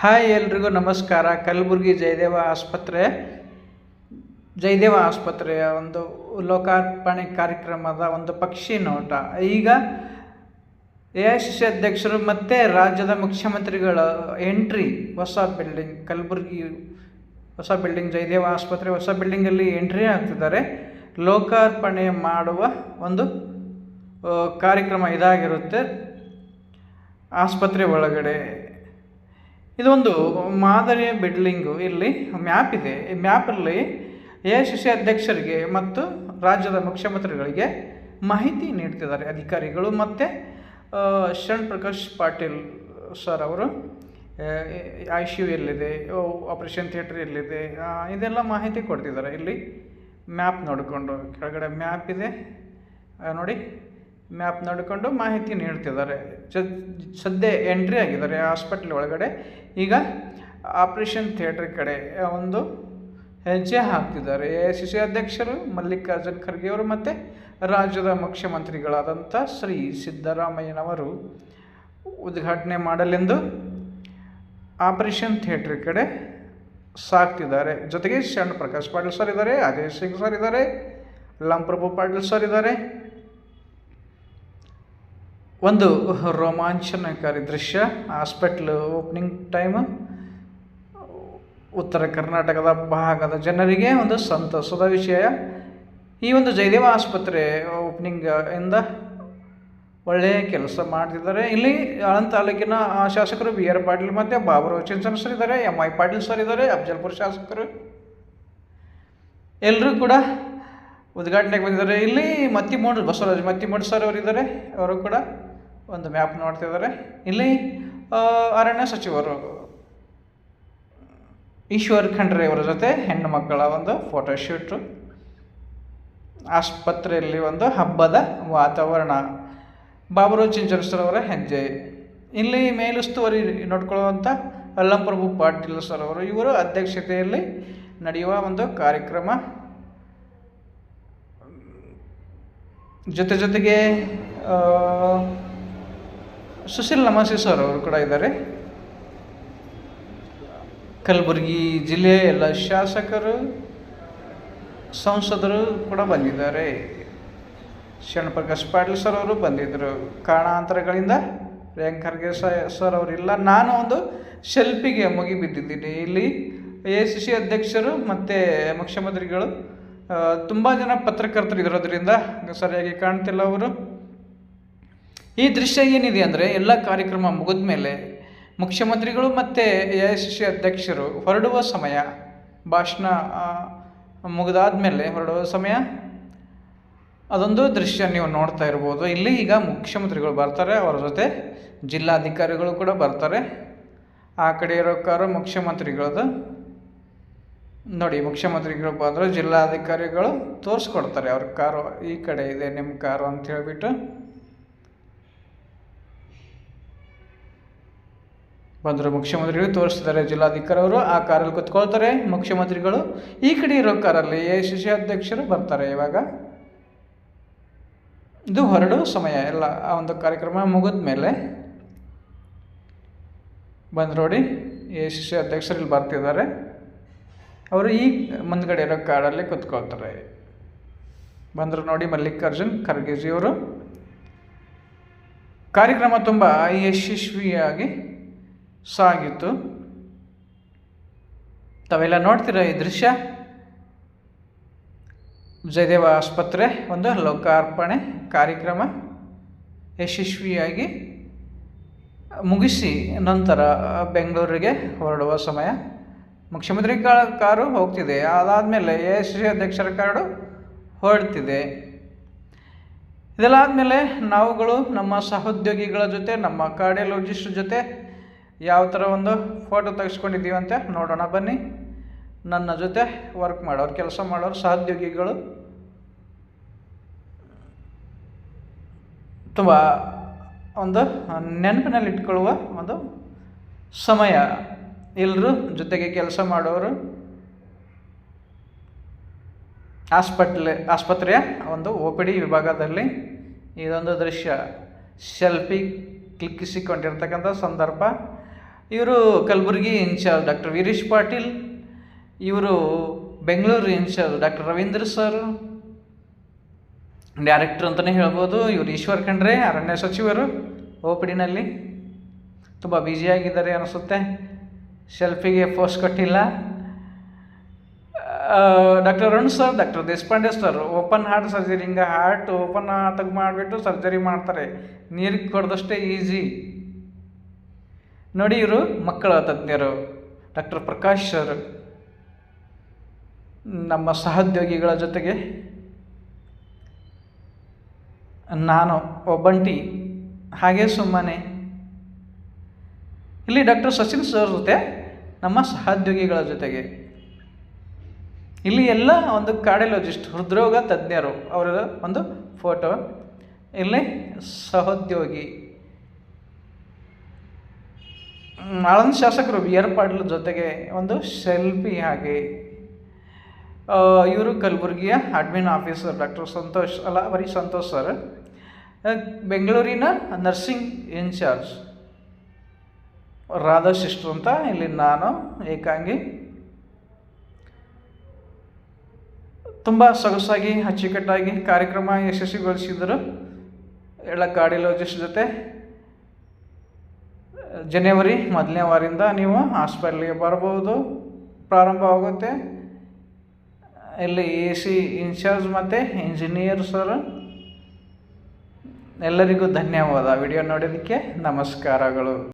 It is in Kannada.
ಹಾಯ್ ಎಲ್ರಿಗೂ ನಮಸ್ಕಾರ. ಕಲಬುರಗಿ ಜಯದೇವ ಆಸ್ಪತ್ರೆಯ ಒಂದು ಲೋಕಾರ್ಪಣೆ ಕಾರ್ಯಕ್ರಮದ ಒಂದು ಪಕ್ಷಿ ನೋಟ. ಈಗ AICC ಅಧ್ಯಕ್ಷರು ಮತ್ತು ರಾಜ್ಯದ ಮುಖ್ಯಮಂತ್ರಿಗಳ ಎಂಟ್ರಿ. ಹೊಸ ಬಿಲ್ಡಿಂಗ್, ಕಲಬುರಗಿ ಹೊಸ ಬಿಲ್ಡಿಂಗ್, ಜಯದೇವ ಆಸ್ಪತ್ರೆ ಹೊಸ ಬಿಲ್ಡಿಂಗಲ್ಲಿ ಎಂಟ್ರಿ ಆಗ್ತಿದ್ದಾರೆ. ಲೋಕಾರ್ಪಣೆ ಮಾಡುವ ಒಂದು ಕಾರ್ಯಕ್ರಮ ಇದಾಗಿರುತ್ತೆ ಆಸ್ಪತ್ರೆ ಒಳಗಡೆ. ಇದೊಂದು ಮಾದರಿಯ ಬಿಲ್ಡಿಂಗು. ಇಲ್ಲಿ ಮ್ಯಾಪ್ ಇದೆ. ಈ ಮ್ಯಾಪಲ್ಲಿ AICC ಅಧ್ಯಕ್ಷರಿಗೆ ಮತ್ತು ರಾಜ್ಯದ ಮುಖ್ಯಮಂತ್ರಿಗಳಿಗೆ ಮಾಹಿತಿ ನೀಡ್ತಿದ್ದಾರೆ ಅಧಿಕಾರಿಗಳು. ಮತ್ತು ಶರಣ್ ಪ್ರಕಾಶ್ ಪಾಟೀಲ್ ಸರ್ ಅವರು ICU ಎಲ್ಲಿದೆ, ಆಪರೇಷನ್ ಥಿಯೇಟ್ರ್ ಎಲ್ಲಿದೆ, ಇದೆಲ್ಲ ಮಾಹಿತಿ ಕೊಡ್ತಿದ್ದಾರೆ. ಇಲ್ಲಿ ಮ್ಯಾಪ್ ನೋಡಿಕೊಂಡು, ಕೆಳಗಡೆ ಮ್ಯಾಪ್ ಇದೆ ನೋಡಿ, ಮ್ಯಾಪ್ ನೋಡಿಕೊಂಡು ಮಾಹಿತಿ ನೀಡ್ತಿದ್ದಾರೆ. ಸದ್ಯ ಎಂಟ್ರಿ ಆಗಿದ್ದಾರೆ ಹಾಸ್ಪಿಟ್ಲ್ ಒಳಗಡೆ. ಈಗ ಆಪರೇಷನ್ ಥಿಯೇಟ್ರ್ ಕಡೆ ಒಂದು ಹೆಜ್ಜೆ ಹಾಕ್ತಿದ್ದಾರೆ AICC ಅಧ್ಯಕ್ಷರು ಮಲ್ಲಿಕಾರ್ಜುನ್ ಖರ್ಗೆ ಅವರು ಮತ್ತು ರಾಜ್ಯದ ಮುಖ್ಯಮಂತ್ರಿಗಳಾದಂಥ ಶ್ರೀ ಸಿದ್ದರಾಮಯ್ಯನವರು ಉದ್ಘಾಟನೆ ಮಾಡಲೆಂದು ಆಪರೇಷನ್ ಥಿಯೇಟ್ರ್ ಕಡೆ ಸಾಕ್ತಿದ್ದಾರೆ. ಜೊತೆಗೆ ಶರಣ್ ಪ್ರಕಾಶ್ ಪಾಟೀಲ್ ಸರ್ ಇದ್ದಾರೆ, ಅಜಯ್ ಸಿಂಗ್ ಸರ್ ಇದ್ದಾರೆ, ಲಂಪ್ರಭು ಪಾಟೀಲ್ ಸರ್ ಇದ್ದಾರೆ. ಒಂದು ರೋಮಾಂಚನಕಾರಿ ದೃಶ್ಯ. Hospital opening time. ಉತ್ತರ ಕರ್ನಾಟಕದ ಭಾಗದ ಜನರಿಗೆ ಒಂದು ಸಂತಸದ ವಿಷಯ. ಈ ಒಂದು ಜಯದೇವ ಆಸ್ಪತ್ರೆ ಓಪನಿಂಗ್ ಇಂದ ಒಳ್ಳೆಯ ಕೆಲಸ ಮಾಡ್ತಿದ್ದಾರೆ. ಇಲ್ಲಿ ಆಳಂದ ತಾಲೂಕಿನ ಶಾಸಕರು BR ಪಾಟೀಲ್ ಮತ್ತು ಬಾಬುರಾವ್ ಚಿಂಚನ್ ಸರ್ ಇದ್ದಾರೆ, MI ಪಾಟೀಲ್ ಸರ್ ಇದ್ದಾರೆ, ಅಫಜಲ್ಪುರ ಶಾಸಕರು ಎಲ್ಲರೂ ಕೂಡ ಉದ್ಘಾಟನೆಗೆ ಬಂದಿದ್ದಾರೆ. ಇಲ್ಲಿ ಬಸವರಾಜ್ ಮತ್ತಿಮೂಡ್ ಸರ್ ಅವರಿದ್ದಾರೆ, ಅವರು ಕೂಡ ಒಂದು ಮ್ಯಾಪ್ ನೋಡ್ತಿದ್ದಾರೆ. ಇಲ್ಲಿ ಅರಣ್ಯ ಸಚಿವರು ಈಶ್ವರ್ ಖಂಡ್ರೆ ಅವರ ಜೊತೆ ಹೆಣ್ಣು ಮಕ್ಕಳ ಒಂದು ಫೋಟೋಶೂಟು. ಆಸ್ಪತ್ರೆಯಲ್ಲಿ ಒಂದು ಹಬ್ಬದ ವಾತಾವರಣ. ಬಾಬುರಾವ್ ಚಿಂಚನ್ ಸರ್ ಅವರ ಹೆಜ್ಜೆ. ಇಲ್ಲಿ ಮೇಲುಸ್ತುವರಿ ನೋಡ್ಕೊಳ್ಳುವಂಥ ಲಂಪ್ರಭು ಪಾಟೀಲ್ ಸರ್ ಅವರು, ಇವರು ಅಧ್ಯಕ್ಷತೆಯಲ್ಲಿ ನಡೆಯುವ ಒಂದು ಕಾರ್ಯಕ್ರಮ. ಜೊತೆಗೆ ಸುಶೀಲ್ ನಮಸಿ ಸರ್ ಅವರು ಕೂಡ ಇದ್ದಾರೆ. ಕಲಬುರಗಿ ಜಿಲ್ಲೆಯ ಎಲ್ಲ ಶಾಸಕರು, ಸಂಸದರು ಕೂಡ ಬಂದಿದ್ದಾರೆ. ಶರಣ್ ಪ್ರಕಾಶ್ ಪಾಟೀಲ್ ಸರ್ ಅವರು ಬಂದಿದ್ದರು. ಕಾರಣಾಂತರಗಳಿಂದ ಪ್ರಿಯಾಂಕ್ ಖರ್ಗೆ ಸರ್ ಅವರಿಲ್ಲ. ನಾನು ಒಂದು ಸೆಲ್ಫಿಗೆ ಮುಗಿಬಿದ್ದಿದ್ದೀನಿ. ಇಲ್ಲಿ AICC ಅಧ್ಯಕ್ಷರು ಮತ್ತು ಮುಖ್ಯಮಂತ್ರಿಗಳು, ತುಂಬ ಜನ ಪತ್ರಕರ್ತರು ಇರೋದ್ರಿಂದ ಸರಿಯಾಗಿ ಕಾಣ್ತಿಲ್ಲ ಅವರು. ಈ ದೃಶ್ಯ ಏನಿದೆ ಅಂದರೆ, ಎಲ್ಲ ಕಾರ್ಯಕ್ರಮ ಮುಗಿದ ಮೇಲೆ ಮುಖ್ಯಮಂತ್ರಿಗಳು ಮತ್ತು AICC ಅಧ್ಯಕ್ಷರು ಹೊರಡುವ ಸಮಯ, ಭಾಷಣ ಮುಗಿದಾದ ಮೇಲೆ ಹೊರಡುವ ಸಮಯ, ಅದೊಂದು ದೃಶ್ಯ ನೀವು ನೋಡ್ತಾ ಇರ್ಬೋದು. ಇಲ್ಲಿ ಈಗ ಮುಖ್ಯಮಂತ್ರಿಗಳು ಬರ್ತಾರೆ, ಅವರ ಜೊತೆ ಜಿಲ್ಲಾಧಿಕಾರಿಗಳು ಕೂಡ ಬರ್ತಾರೆ. ಆ ಕಡೆ ಇರೋ ಕಾರು ಮುಖ್ಯಮಂತ್ರಿಗಳದು ನೋಡಿ. ಮುಖ್ಯಮಂತ್ರಿಗಳು ಬಂದರು, ಜಿಲ್ಲಾಧಿಕಾರಿಗಳು ತೋರಿಸ್ಕೊಡ್ತಾರೆ ಅವ್ರ ಕಾರು, ಈ ಕಡೆ ಇದೆ ನಿಮ್ಮ ಕಾರು ಅಂತ ಹೇಳಿಬಿಟ್ಟು ಬಂದರು. ಮುಖ್ಯಮಂತ್ರಿಗಳು ತೋರಿಸ್ತಿದ್ದಾರೆ, ಜಿಲ್ಲಾಧಿಕಾರಿ ಅವರು ಆ ಕಾರಲ್ಲಿ ಕೂತ್ಕೊಳ್ತಾರೆ, ಮುಖ್ಯಮಂತ್ರಿಗಳು ಈ ಕಡೆ ಇರೋ ಕಾರಲ್ಲಿ AICC ಅಧ್ಯಕ್ಷರು ಬರ್ತಾರೆ. ಇವಾಗ ಇದು ಹೊರಡುವ ಸಮಯ. ಎಲ್ಲ ಆ ಒಂದು ಕಾರ್ಯಕ್ರಮ ಮುಗಿದ ಮೇಲೆ ಬಂದು ನೋಡಿ, AICC ಅಧ್ಯಕ್ಷರು ಇಲ್ಲಿ ಬರ್ತಿದ್ದಾರೆ. ಅವರು ಈ ಮುಂದ್ಗಡೆ ಇರೋ ಕಾರಲ್ಲಿ ಕೂತ್ಕೊಳ್ತಾರೆ. ಬಂದರು ನೋಡಿ ಮಲ್ಲಿಕಾರ್ಜುನ್ ಖರ್ಗೆಜಿಯವರು. ಕಾರ್ಯಕ್ರಮ ತುಂಬ ಯಶಸ್ವಿಯಾಗಿ ಸಾಗಿತ್ತು. ತಾವೆಲ್ಲ ನೋಡ್ತೀರ ಈ ದೃಶ್ಯ. ಜಯದೇವ ಆಸ್ಪತ್ರೆ ಒಂದು ಲೋಕಾರ್ಪಣೆ ಕಾರ್ಯಕ್ರಮ ಯಶಸ್ವಿಯಾಗಿ ಮುಗಿಸಿ ನಂತರ ಬೆಂಗಳೂರಿಗೆ ಹೊರಡುವ ಸಮಯ. ಮುಖ್ಯಮಂತ್ರಿ ಕಾರು ಹೋಗ್ತಿದೆ, ಅದಾದಮೇಲೆ AICC ಅಧ್ಯಕ್ಷರ ಕಾರು ಹೊರಡ್ತಿದೆ. ಇದೆಲ್ಲ ಆದಮೇಲೆ ನಾವುಗಳು ನಮ್ಮ ಸಹೋದ್ಯೋಗಿಗಳ ಜೊತೆ, ನಮ್ಮ ಕಾರ್ಡಿಯಾಲಜಿಸ್ಟ್ ಜೊತೆ ಯಾವ ಥರ ಒಂದು ಫೋಟೋ ತೆಗೆಸ್ಕೊಂಡಿದ್ದೀವಿ ಅಂತ ನೋಡೋಣ ಬನ್ನಿ. ನನ್ನ ಜೊತೆ ವರ್ಕ್ ಮಾಡೋರು, ಕೆಲಸ ಮಾಡೋರು, ಸಹೋದ್ಯೋಗಿಗಳು ತುಂಬ ಒಂದು ನೆನಪಿನಲ್ಲಿ ಇಟ್ಕೊಳ್ಳುವ ಒಂದು ಸಮಯ. ಎಲ್ಲರೂ ಜೊತೆಗೆ ಕೆಲಸ ಮಾಡೋರು, ಆಸ್ಪತ್ರೆಯ ಒಂದು OPD ವಿಭಾಗದಲ್ಲಿ ಇದೊಂದು ದೃಶ್ಯ. ಸೆಲ್ಫಿ ಕ್ಲಿಕ್ಕಿಸಿಕೊಂಡಿರ್ತಕ್ಕಂಥ ಸಂದರ್ಭ. ಇವರು ಕಲಬುರಗಿ ಇನ್ಚಾರ್ಜ್ ಡಾಕ್ಟರ್ ವೀರೇಶ್ ಪಾಟೀಲ್. ಇವರು Bengaluru in-charge doctor Ravindra sir, director ಅಂತಲೇ ಹೇಳ್ಬೋದು. ಇವರು ಈಶ್ವರ್ ಖಂಡ್ರೆ, ಅರಣ್ಯ ಸಚಿವರು. OPDನಲ್ಲಿ ತುಂಬ ಬ್ಯುಸಿಯಾಗಿದ್ದಾರೆ ಅನಿಸುತ್ತೆ, ಸೆಲ್ಫಿಗೆ ಪೋಸ್ಟ್ ಕೊಟ್ಟಿಲ್ಲ. Doctor Arun sir, doctor Deshpande sir open heart surgery, ಹಿಂಗೆ ಹಾರ್ಟ್ ಓಪನ್ ತೆಗೆ ಮಾಡಿಬಿಟ್ಟು ಸರ್ಜರಿ ಮಾಡ್ತಾರೆ, ನೀರಿಗೆ ಕೊಡೋದಷ್ಟೇ ಈಸಿ ನೋಡಿ. ಇವರು ಮಕ್ಕಳ ತಜ್ಞರು ಡಾಕ್ಟರ್ ಪ್ರಕಾಶ್ ಸರ್, ನಮ್ಮ ಸಹೋದ್ಯೋಗಿಗಳ ಜೊತೆಗೆ ನಾನು ಒಬ್ಬಂಟಿ ಹಾಗೆ ಸುಮ್ಮನೆ. ಇಲ್ಲಿ ಡಾಕ್ಟರ್ ಸಚಿನ್ ಸರ್ ಜೊತೆ ನಮ್ಮ ಸಹೋದ್ಯೋಗಿಗಳ ಜೊತೆಗೆ. ಇಲ್ಲಿ ಎಲ್ಲ ಒಂದು ಕಾರ್ಡಿಯಾಲಜಿಸ್ಟ್, ಹೃದ್ರೋಗ ತಜ್ಞರು, ಅವರ ಒಂದು ಫೋಟೋ. ಇಲ್ಲಿ ಸಹೋದ್ಯೋಗಿ ಆಳಂದ ಶಾಸಕರು BR ಪಾಟೀಲ್ ಜೊತೆಗೆ ಒಂದು ಸೆಲ್ಫಿ. ಹಾಗೆ ಇವರು ಕಲಬುರಗಿಯ ಅಡ್ಮಿನ್ ಆಫೀಸರ್ ಡಾಕ್ಟರ್ ಸಂತೋಷ್, ಅಲ್ಲ ಬರೀ ಸಂತೋಷ್ ಸರ್. ಬೆಂಗಳೂರಿನ ನರ್ಸಿಂಗ್ ಇನ್ಚಾರ್ಜ್ ರಾಧಾ ಸಿಸ್ಟರ್ ಅಂತ. ಇಲ್ಲಿ ನಾನು ಏಕಾಂಗಿ. ತುಂಬ ಸೊಗಸಾಗಿ ಅಚ್ಚುಕಟ್ಟಾಗಿ ಕಾರ್ಯಕ್ರಮ ಯಶಸ್ವಿಗೊಳಿಸಿದರು ಎಲ್ಲ ಕಾರ್ಡಿಯಾಲಜಿಸ್ಟ್ ಜೊತೆ. ಜನವರಿ 1ನೇ ವಾರದಿಂದ ನೀವು ಹಾಸ್ಪಿಟ್ಲಿಗೆ ಬರ್ಬೋದು, ಪ್ರಾರಂಭವಾಗುತ್ತೆ. ಇಲ್ಲಿ AC ಇನ್ಚಾರ್ಜ್ ಮತ್ತು ಇಂಜಿನಿಯರ್ ಸರ್. ಎಲ್ಲರಿಗೂ ಧನ್ಯವಾದ ವಿಡಿಯೋ ನೋಡೋದಕ್ಕೆ. ನಮಸ್ಕಾರಗಳು.